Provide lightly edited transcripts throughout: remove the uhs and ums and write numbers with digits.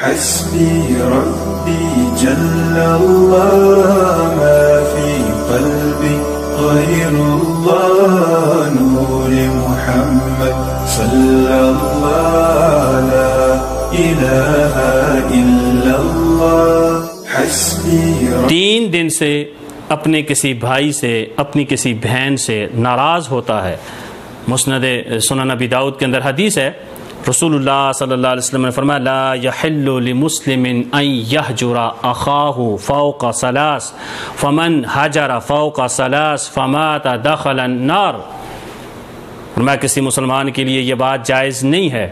حسبي ربي جل الله ما في قلبي غير الله نور محمد صلى الله لا إله إلا الله حسبي ربي 3 دن سے اپنے کسی بھائی سے اپنی کسی بہن سے ناراض ہوتا ہے. مسند سنن ابی داؤد کے اندر حدیث ہے، رسول اللہ صلی اللہ علیہ وسلم نے فرمایا لا یحل لمسلم ان یہجر اخاہ فوق 3 فمن ہجر فوق 3 فمات دخل النار. فرمایا کسی مسلمان کے لیے یہ بات جائز نہیں ہے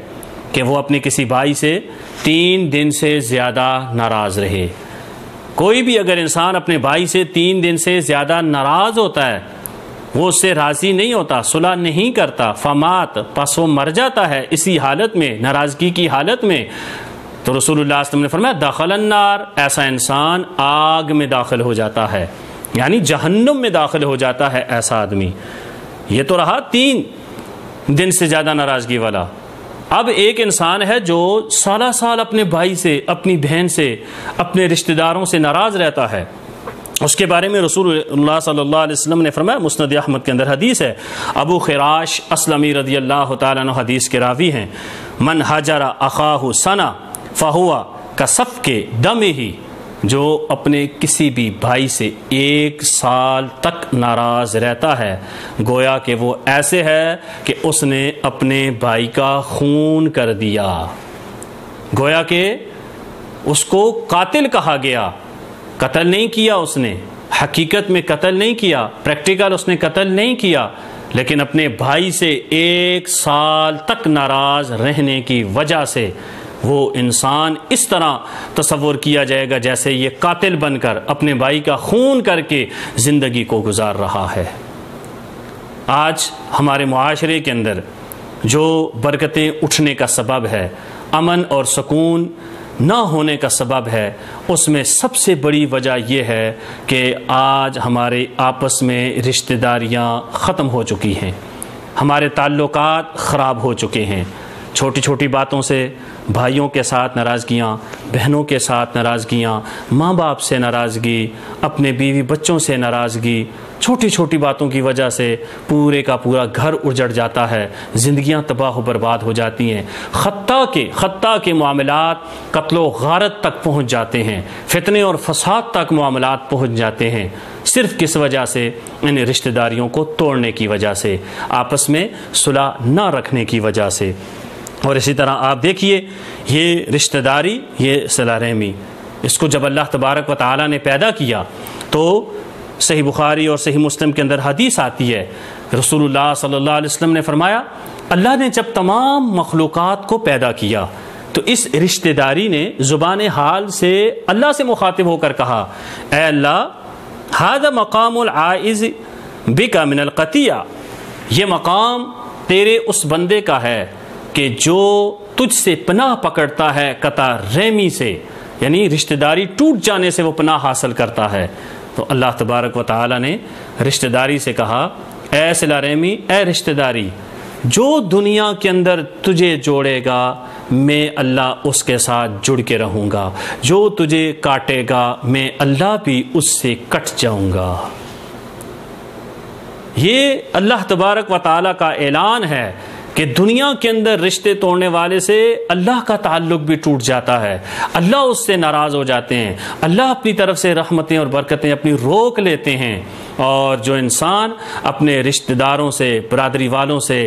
کہ وہ اپنے کسی بھائی سے 3 دن سے زیادہ ناراض رہے. کوئی بھی اگر انسان اپنے بھائی سے 3 دن سے زیادہ ناراض ہوتا ہے، وہ اس سے راضی نہیں ہوتا، صلح نہیں کرتا، فمات پس وہ مر جاتا ہے اسی حالت میں، ناراضگی کی حالت میں، تو رسول اللہ صلی اللہ علیہ وسلم نے فرمایا دخل النار، ایسا انسان آگ میں داخل ہو جاتا ہے، یعنی جہنم میں داخل ہو جاتا ہے ایسا آدمی. یہ تو رہا 3 دن سے زیادہ ناراضگی والا. اب ایک انسان ہے جو سال اپنے بھائی سے، اپنی بہن سے، اپنے رشتہ داروں سے ناراض رہتا ہے. اس کے بارے میں رسول اللہ صلی اللہ علیہ وسلم نے فرمایا، مسند احمد کے اندر حدیث ہے، ابو خراش اسلمی رضی اللہ تعالیٰ عنہ حدیث کے راوی ہیں، من حجر اخاہ سنہ فہوا کصفک دمہ، جو اپنے کسی بھی بھائی سے 1 سال تک ناراض رہتا ہے گویا کہ وہ ایسے ہے کہ اس نے اپنے بھائی کا خون کر دیا، گویا کہ اس کو قاتل کہا گیا. قتل نہیں کیا اس نے، حقیقت میں قتل نہیں کیا، پریکٹیکل اس نے قتل نہیں کیا، لیکن اپنے بھائی سے 1 سال تک ناراض رہنے کی وجہ سے وہ انسان اس طرح تصور کیا جائے گا جیسے یہ قاتل بن کر اپنے بھائی کا خون کر کے زندگی کو گزار رہا ہے. آج ہمارے معاشرے کے اندر جو برکتیں اٹھنے کا سبب ہے، امن اور سکون نہ ہونے کا سبب ہے، اس میں سب سے بڑی وجہ یہ ہے کہ آج ہمارے آپس میں رشتہ داریاں ختم ہو چکی ہیں، ہمارے تعلقات خراب ہو چکے ہیں. چھوٹی چھوٹی باتوں سے بھائیوں کے ساتھ ناراضگیاں، بہنوں کے ساتھ ناراضگیاں، ماں باپ سے ناراضگی، اپنے بیوی بچوں سے ناراضگی، چھوٹی چھوٹی باتوں کی وجہ سے پورے کا پورا گھر اجڑ جاتا ہے، زندگیاں تباہ و برباد ہو جاتی ہیں، خطہ کے معاملات قتل و غارت تک پہنچ جاتے ہیں، فتنے اور فساد تک معاملات پہنچ جاتے ہیں، صرف کس وجہ سے؟ ان رشتہ داریوں کو توڑنے کی وجہ سے، آپس میں صلح نہ رکھنے کی وجہ سے. اور اسی طرح آپ دیکھیے یہ رشتہ داری، یہ صلہ رحمی، اس کو جب اللہ تبارک و تعالیٰ نے پیدا کیا تو صحیح بخاری اور صحیح مسلم کے اندر حدیث آتی ہے، رسول اللہ صلی اللہ علیہ وسلم نے فرمایا اللہ نے جب تمام مخلوقات کو پیدا کیا تو اس رشتہ داری نے زبان حال سے اللہ سے مخاطب ہو کر کہا، اے اللہ ھذا مقام العائذ بک من القطیع، یہ مقام تیرے اس بندے کا ہے کہ جو تجھ سے پناہ پکڑتا ہے قطع رحمی سے، یعنی رشتہ داری ٹوٹ جانے سے وہ پناہ حاصل کرتا ہے. تو اللہ تبارک و تعالی نے رشتہ داری سے کہا اے صلہ رحمی، اے رشتہ داری، جو دنیا کے اندر تجھے جوڑے گا میں اللہ اس کے ساتھ جڑ کے رہوں گا، جو تجھے کاٹے گا میں اللہ بھی اس سے کٹ جاؤں گا. یہ اللہ تبارک و تعالی کا اعلان ہے کہ دنیا کے اندر رشتے توڑنے والے سے اللہ کا تعلق بھی ٹوٹ جاتا ہے، اللہ اس سے ناراض ہو جاتے ہیں، اللہ اپنی طرف سے رحمتیں اور برکتیں اپنی روک لیتے ہیں. اور جو انسان اپنے رشتہ داروں سے، برادری والوں سے،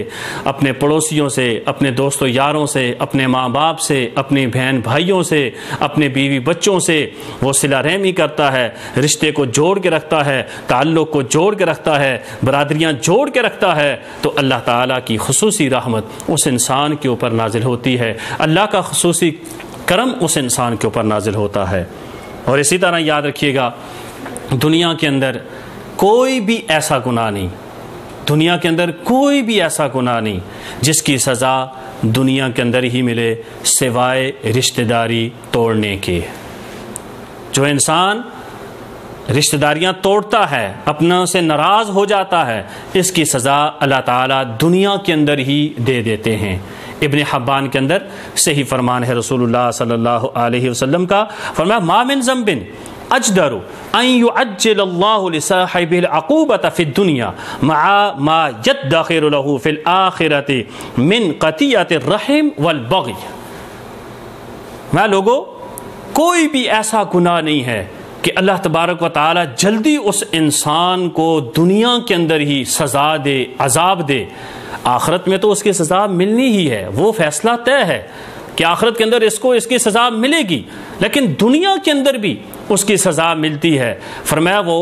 اپنے پڑوسیوں سے، اپنے دوست و یاروں سے، اپنے ماں باپ سے، اپنی بہن بھائیوں سے، اپنے بیوی بچوں سے وہ صلہ رحمی کرتا ہے، رشتے کو جوڑ کے رکھتا ہے، تعلق کو جوڑ کے رکھتا ہے، برادریاں جوڑ کے رکھتا ہے، تو اللہ تعالیٰ کی خصوصی رحمت اس انسان کے اوپر نازل ہوتی ہے، اللہ کا خصوصی کرم اس انسان کے اوپر نازل ہوتا ہے. اور اسی طرح یاد رکھیے گا دنیا کے اندر کوئی بھی ایسا گناہ نہیں، دنیا کے اندر کوئی بھی ایسا گناہ نہیں جس کی سزا دنیا کے اندر ہی ملے سوائے رشتہ داری توڑنے کے. جو انسان رشتہ داریاں توڑتا ہے، اپنا سے ناراض ہو جاتا ہے، اس کی سزا اللہ تعالیٰ دنیا کے اندر ہی دے دیتے ہیں. ابن حبان کے اندر صحیح فرمان ہے رسول اللہ صلی اللہ علیہ وسلم کا، فرمایا ما من ذنب اجدر ان يعجل الله لصاحبه العقوبة في الدنيا مع ما يدخر له في الآخرة من قطيعة الرحم والبغي۔ میں لوگوں، کوئی بھی ایسا گناہ نہیں ہے کہ اللہ تبارک و تعالی جلدی اس انسان کو دنیا کے اندر ہی سزا دے، عذاب دے۔ آخرت میں تو اس کی سزا ملنی ہی ہے، وہ فیصلہ طے ہے کہ آخرت کے اندر اس کو اس کی سزا ملے گی، لیکن دنیا کے اندر بھی اس کی سزا ملتی ہے۔ فرمایا وہ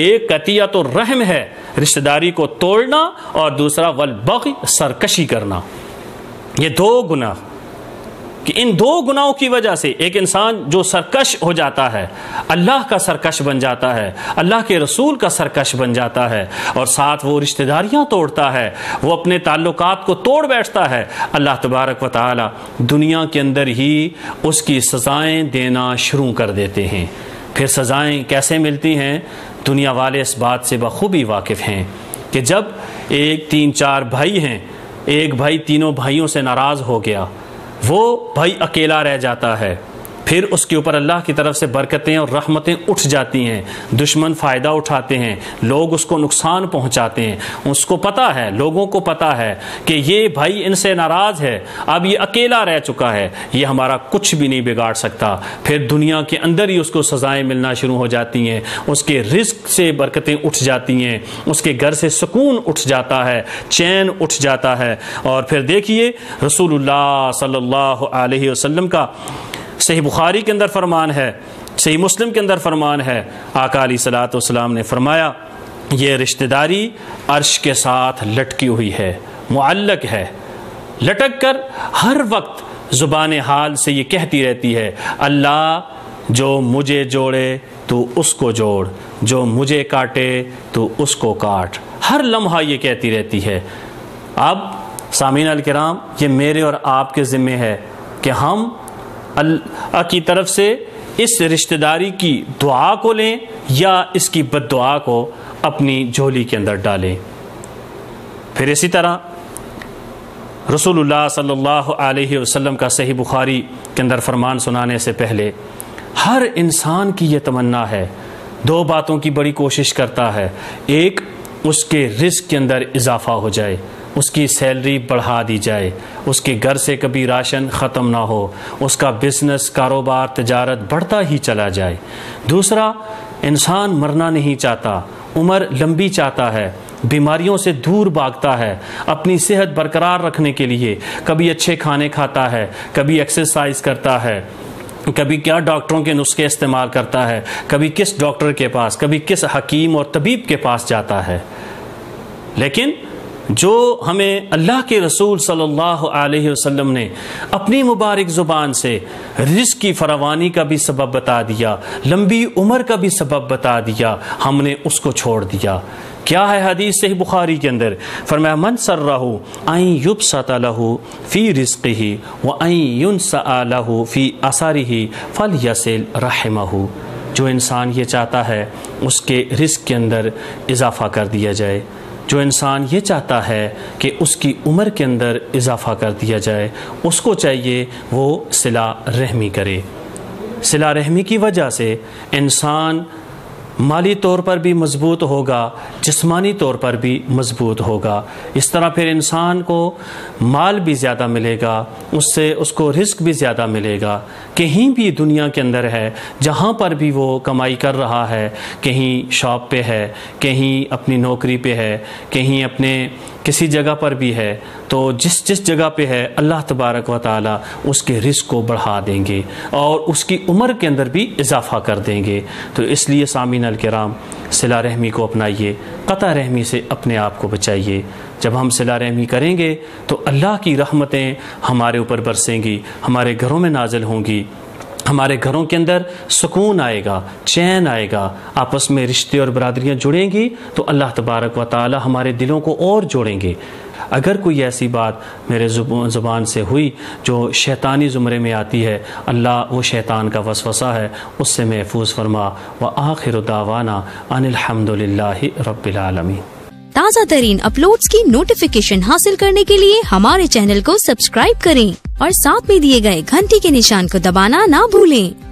ایک قطیعۃ الرحم ہے، رشتہ داری کو توڑنا، اور دوسرا والبغی، سرکشی کرنا۔ یہ دو گناہ، کہ ان دو گناہوں کی وجہ سے ایک انسان جو سرکش ہو جاتا ہے، اللہ کا سرکش بن جاتا ہے، اللہ کے رسول کا سرکش بن جاتا ہے، اور ساتھ وہ رشتہ داریاں توڑتا ہے، وہ اپنے تعلقات کو توڑ بیٹھتا ہے، اللہ تبارک و تعالی دنیا کے اندر ہی اس کی سزائیں دینا شروع کر دیتے ہیں۔ پھر سزائیں کیسے ملتی ہیں؟ دنیا والے اس بات سے بخوبی واقف ہیں کہ جب ایک 3-4 بھائی ہیں، ایک بھائی تینوں بھائیوں سے ناراض ہو گیا، وہ بھائی اکیلا رہ جاتا ہے، پھر اس کے اوپر اللہ کی طرف سے برکتیں اور رحمتیں اٹھ جاتی ہیں، دشمن فائدہ اٹھاتے ہیں، لوگ اس کو نقصان پہنچاتے ہیں، اس کو پتہ ہے، لوگوں کو پتہ ہے کہ یہ بھائی ان سے ناراض ہے، اب یہ اکیلا رہ چکا ہے، یہ ہمارا کچھ بھی نہیں بگاڑ سکتا۔ پھر دنیا کے اندر ہی اس کو سزائیں ملنا شروع ہو جاتی ہیں، اس کے رزق سے برکتیں اٹھ جاتی ہیں، اس کے گھر سے سکون اٹھ جاتا ہے، چین اٹھ جاتا ہے۔ اور پھر دیکھیے رسول اللہ صلی اللہ علیہ وسلم کا صحیح بخاری کے اندر فرمان ہے، صحیح مسلم کے اندر فرمان ہے، آقا علیہ الصلوۃ والسلام نے فرمایا یہ رشتہ داری عرش کے ساتھ لٹکی ہوئی ہے، معلق ہے، لٹک کر ہر وقت زبان حال سے یہ کہتی رہتی ہے، اللہ جو مجھے جوڑے تو اس کو جوڑ، جو مجھے کاٹے تو اس کو کاٹ، ہر لمحہ یہ کہتی رہتی ہے۔ اب سامعین الکرام، یہ میرے اور آپ کے ذمہ ہے کہ ہم اللہ کی طرف سے اس رشتہ داری کی دعا کو لیں یا اس کی بد دعا کو اپنی جھولی کے اندر ڈالیں۔ پھر اسی طرح رسول اللہ صلی اللہ علیہ وسلم کا صحیح بخاری کے اندر فرمان سنانے سے پہلے ہر انسان کی یہ تمنا ہے، دو باتوں کی بڑی کوشش کرتا ہے، ایک اس کے رزق کے اندر اضافہ ہو جائے، اس کی سیلری بڑھا دی جائے، اس کے گھر سے کبھی راشن ختم نہ ہو، اس کا بزنس، کاروبار، تجارت بڑھتا ہی چلا جائے۔ دوسرا، انسان مرنا نہیں چاہتا، عمر لمبی چاہتا ہے، بیماریوں سے دور بھاگتا ہے، اپنی صحت برقرار رکھنے کے لیے کبھی اچھے کھانے کھاتا ہے، کبھی ایکسرسائز کرتا ہے، کبھی کیا ڈاکٹروں کے نسخے استعمال کرتا ہے، کبھی کس ڈاکٹر کے پاس، کبھی کس حکیم اور طبیب کے پاس جاتا ہے۔ لیکن جو ہمیں اللہ کے رسول صلی اللہ علیہ وسلم نے اپنی مبارک زبان سے رزق کی فراوانی کا بھی سبب بتا دیا، لمبی عمر کا بھی سبب بتا دیا، ہم نے اس کو چھوڑ دیا۔ کیا ہے حدیث صحیح بخاری کے اندر؟ فرمایا من سرہ ان یبسط لہ فی رزقہ وان ینسأ لہ فی اثرہ فلیصل رحمہ۔ جو انسان یہ چاہتا ہے اس کے رزق کے اندر اضافہ کر دیا جائے، جو انسان یہ چاہتا ہے کہ اس کی عمر کے اندر اضافہ کر دیا جائے، اس کو چاہیے وہ صلہ رحمی کرے۔ صلہ رحمی کی وجہ سے انسان مالی طور پر بھی مضبوط ہوگا، جسمانی طور پر بھی مضبوط ہوگا۔ اس طرح پھر انسان کو مال بھی زیادہ ملے گا، اس سے اس کو رزق بھی زیادہ ملے گا۔ کہیں بھی دنیا کے اندر ہے، جہاں پر بھی وہ کمائی کر رہا ہے، کہیں شاپ پہ ہے، کہیں اپنی نوکری پہ ہے، کہیں اپنے کسی جگہ پر بھی ہے، تو جس جگہ پہ ہے اللہ تبارک و تعالی اس کے رزق کو بڑھا دیں گے اور اس کی عمر کے اندر بھی اضافہ کر دیں گے۔ تو اس لیے سامعین الکرام، صلہ رحمی کو اپنائیے، قطع رحمی سے اپنے آپ کو بچائیے۔ جب ہم صلہ رحمی کریں گے تو اللہ کی رحمتیں ہمارے اوپر برسیں گی، ہمارے گھروں میں نازل ہوں گی، ہمارے گھروں کے اندر سکون آئے گا، چین آئے گا، آپس میں رشتے اور برادریاں جڑیں گی تو اللہ تبارک و تعالی ہمارے دلوں کو اور جوڑیں گے۔ اگر کوئی ایسی بات میرے زبان سے ہوئی جو شیطانی زمرے میں آتی ہے، اللہ وہ شیطان کا وسوسہ ہے، اس سے محفوظ فرما۔ وآخر دعوانا ان الحمد للہ رب العالمین۔ تازہ ترین اپلوڈز کی نوٹیفیکیشن حاصل کرنے کے لیے ہمارے چینل کو سبسکرائب کریں اور ساتھ میں دیے گئے گھنٹی کے نشان کو دبانا نہ بھولیں۔